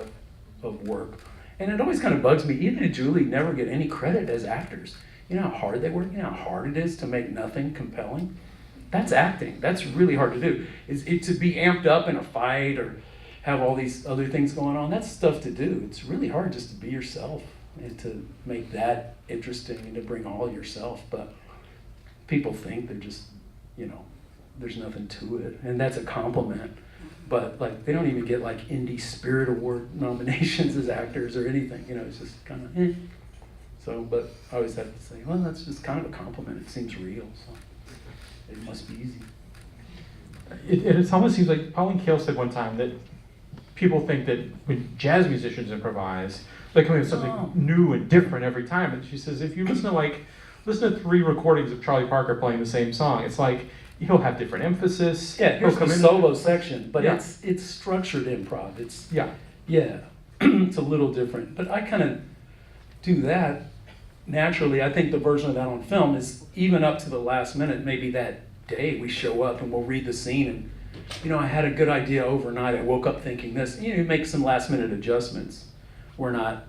of work. And it always kind of bugs me, Ethan and Julie never get any credit as actors. You know how hard they work, you know how hard it is to make nothing compelling? That's acting, that's really hard to do. It to be amped up in a fight or have all these other things going on, that's stuff to do. It's really hard just to be yourself and to make that interesting and to bring all yourself, but people think they're just, you know, there's nothing to it, and that's a compliment. But like, they don't even get like Indie Spirit Award nominations as actors or anything. You know, it's just kind of. So, but I always have to say, well, that's just kind of a compliment. It seems real, so it must be easy. It almost seems like Pauline Kael said one time that people think that when jazz musicians improvise, they come in with something new and different every time. And she says, if you listen to 3 recordings of Charlie Parker playing the same song, it's like he'll have different emphasis. Yeah, here's the solo section, but yeah. it's structured improv. It's yeah, it's a little different. But I kind of do that naturally. I think the version of that on film is even up to the last minute. Maybe that day we show up and we'll read the scene and, you know, I had a good idea overnight. I woke up thinking this. You know, you make some last minute adjustments. We're not,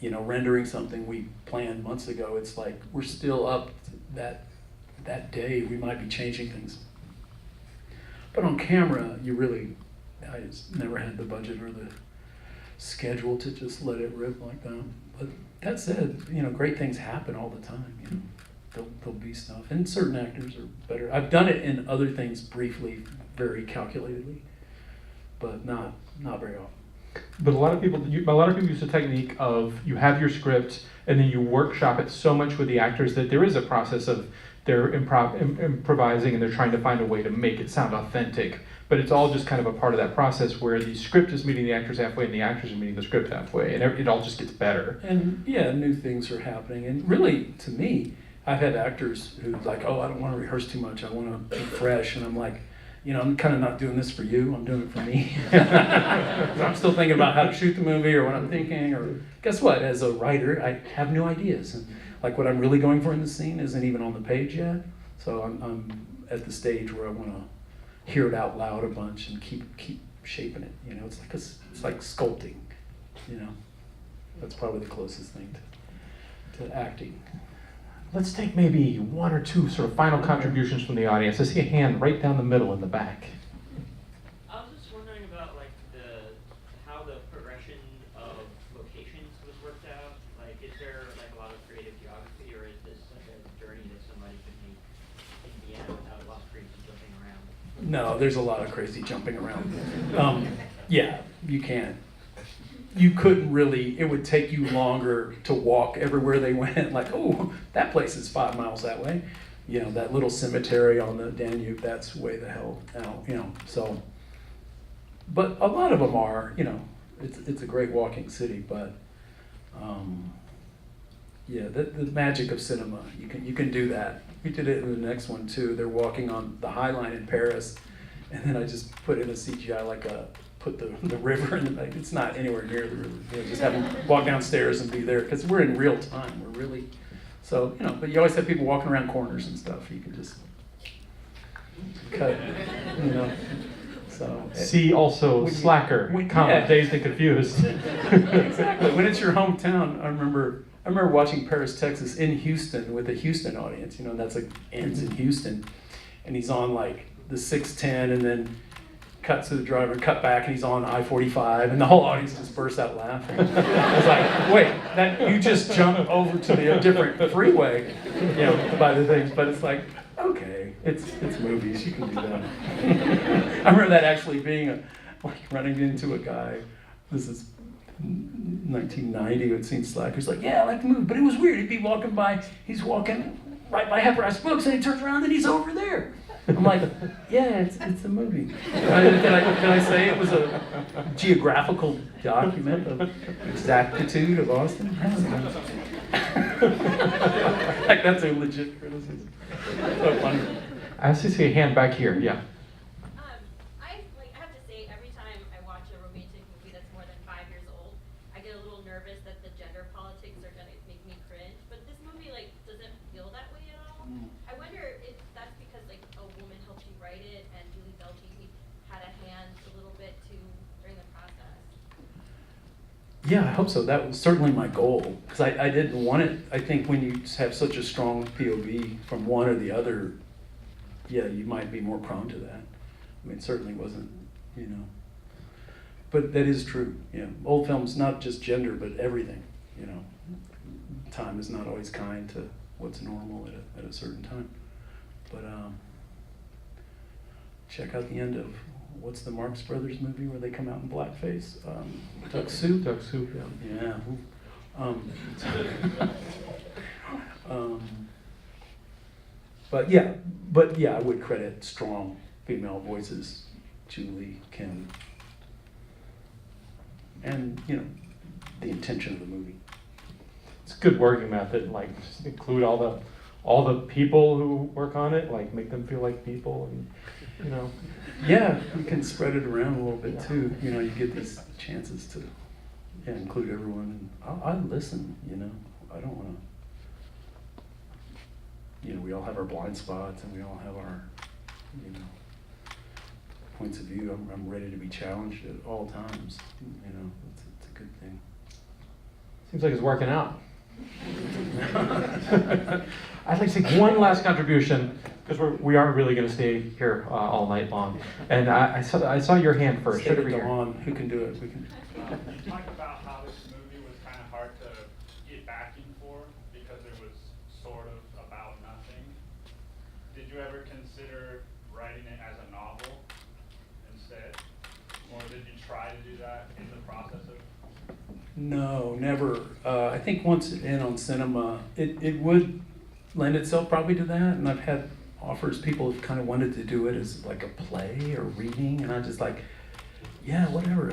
you know, rendering something we planned months ago. It's like we're still up to that day. We might be changing things. But on camera, I just never had the budget or the schedule to just let it rip like that. But that said, you know, great things happen all the time. You know, there'll be stuff, and certain actors are better. I've done it in other things briefly, very calculatedly, but not very often. But a lot of people use the technique of you have your script and then you workshop it so much with the actors that there is a process of they're improvising and they're trying to find a way to make it sound authentic. But it's all just kind of a part of that process where the script is meeting the actors halfway and the actors are meeting the script halfway, and it all just gets better. And yeah, new things are happening. And really, to me, I've had actors who like, oh, I don't want to rehearse too much. I want to be fresh. And I'm like, you know, I'm kind of not doing this for you. I'm doing it for me. I'm still thinking about how to shoot the movie or what I'm thinking. Or guess what? As a writer, I have new ideas. And like what I'm really going for in the scene isn't even on the page yet. So I'm at the stage where I want to hear it out loud a bunch and keep shaping it. You know, it's like sculpting. You know, that's probably the closest thing to acting. Let's take maybe 1 or 2 sort of final contributions from the audience. I see a hand right down the middle in the back. I was just wondering about like how the progression of locations was worked out. Like, is there like a lot of creative geography, or is this like a journey that somebody could make in Vienna without a lot of crazy jumping around? No, there's a lot of crazy jumping around. Yeah, you can't. You couldn't really, it would take you longer to walk everywhere they went. Like, oh, that place is 5 miles that way. You know, that little cemetery on the Danube, that's way the hell out, you know. So, but a lot of them are, you know, it's a great walking city, but yeah, the magic of cinema, you can do that. We did it in the next one too. They're walking on the High Line in Paris, and then I just put in a CGI put the river in the back. It's not anywhere near the river. You know, just have them walk downstairs and be there because we're in real time. We're really, so, you know, but you always have people walking around corners and stuff. You can just cut, you know. So See also when you- Slacker, yeah. Dazed and Confused. Exactly. When it's your hometown, I remember watching Paris, Texas in Houston with a Houston audience. You know, that's like ends in Houston, and he's on like the 610, and then cuts to the driver, cut back, and he's on I-45, and the whole audience just bursts out laughing. I was like, wait, that you just jumped over to the different freeway, you know, by the things. But it's like, okay, it's movies, you can do that. I remember that actually being like running into a guy. This is 1990, who had seen Slacker. He's like, yeah, I like the movie, but it was weird. He'd be walking by, he's walking right by Half Price Books, and he turns around and he's over there. I'm like, yeah, it's a movie. Can I say it was a geographical document of exactitude of Austin? I don't know. Like, that's a legit criticism. So funny. I see a hand back here, yeah. I have to say, every time I watch a romantic movie that's more than 5 years old, I get a little nervous that the gender politics are gonna make me cringe. But this movie doesn't feel that way at all. I wonder if that's because a woman helped you write it and Julie Delpy had a hand a little bit too during the process. Yeah, I hope so. That was certainly my goal, because I didn't want it. I think when you have such a strong POV from one or the other, yeah, you might be more prone to that. I mean, it certainly wasn't, you know. But that is true. Yeah, old films, not just gender, but everything. You know, time is not always kind to what's normal at a certain time. But check out the end of, what's the Marx Brothers movie where they come out in blackface? Duck Soup? Duck Soup, yeah. Yeah. But yeah, I would credit strong female voices, Julie, Kim, and, you know, the intention of the movie. It's a good working method, like just include all the people who work on it, like make them feel like people, and you know. Yeah, you can spread it around a little bit too. You know, you get these chances to include everyone. And I listen, you know. I don't want to, you know, we all have our blind spots and we all have our, you know, points of view. I'm ready to be challenged at all times. You know, it's a good thing. Seems like it's working out. I'd like to take one last contribution, because we aren't really going to stay here all night long. And I saw your hand first. Stay Right over to here. go on. Who can do it? We can. You talked about how this movie was kind of hard to get backing for because it was sort of about nothing. Did you ever consider writing it as a novel instead? Or did you try to do that in the process of? No, never. I think once in on cinema, it would lend itself probably to that. And I've had offers, people have kind of wanted to do it as like a play or reading, and I'm just like, yeah, whatever.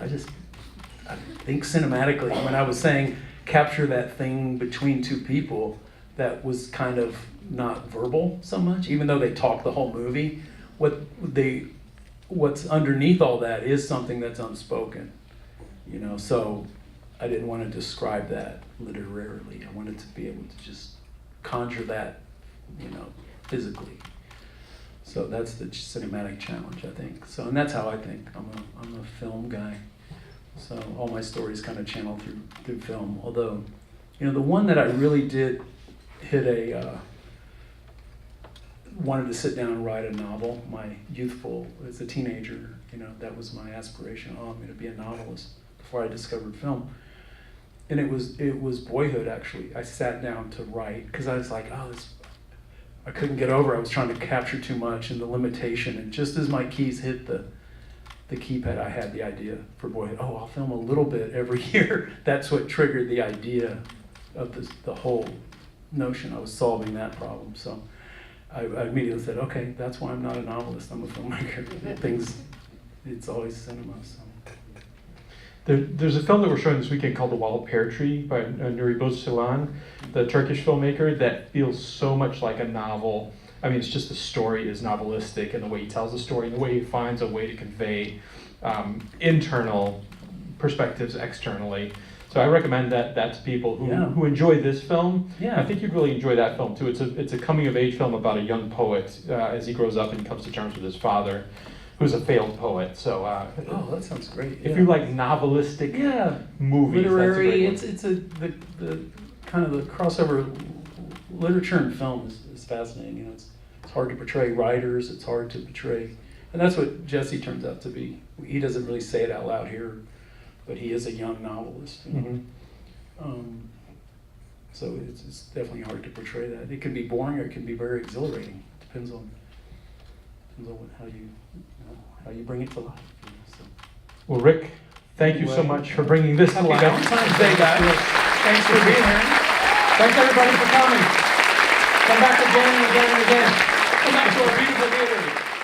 I think cinematically, when I was saying capture that thing between two people that was kind of not verbal so much, even though they talk the whole movie, what's underneath all that is something that's unspoken, you know. So I didn't want to describe that literarily. I wanted to be able to just conjure that, you know, physically. So that's the cinematic challenge, I think. So, and that's how I think. I'm a film guy. So all my stories kind of channel through film. Although, you know, the one that I really did hit wanted to sit down and write a novel. My youthful, as a teenager, you know, that was my aspiration. Oh, I'm going to be a novelist before I discovered film. And it was Boyhood, actually. I sat down to write because I was like, I couldn't get over. I was trying to capture too much and the limitation. And just as my keys hit the keypad, I had the idea for Boyhood. Oh, I'll film a little bit every year. That's what triggered the idea of the whole notion. I was solving that problem. So I immediately said, okay, that's why I'm not a novelist. I'm a filmmaker. It's always cinema. So. There's a film that we're showing this weekend called The Wild Pear Tree by Nuri Bozcalan, the Turkish filmmaker, that feels so much like a novel. I mean, it's just the story is novelistic, and the way he tells the story, and the way he finds a way to convey internal perspectives externally. So I recommend that to people who enjoy this film. Yeah. I think you'd really enjoy that film too. It's a coming of age film about a young poet as he grows up and comes to terms with his father. who's a failed poet. So Oh, that sounds great. if yeah. you like novelistic Yeah, movies, literary. that's a great one. It's the kind of the crossover literature and film is fascinating. You know, it's hard to portray writers. It's hard to portray, and that's what Jesse turns out to be. He doesn't really say it out loud here, but he is a young novelist. You know? So it's definitely hard to portray that. It can be boring or it can be very exhilarating. Depends on how you bring it to life. You know, so. Well, Rick, thank you so much for bringing this to Happy life. Valentine's Day, guys. Thanks for being here. Thanks everybody for coming. Come back again and again and again. Come back to our beautiful theater.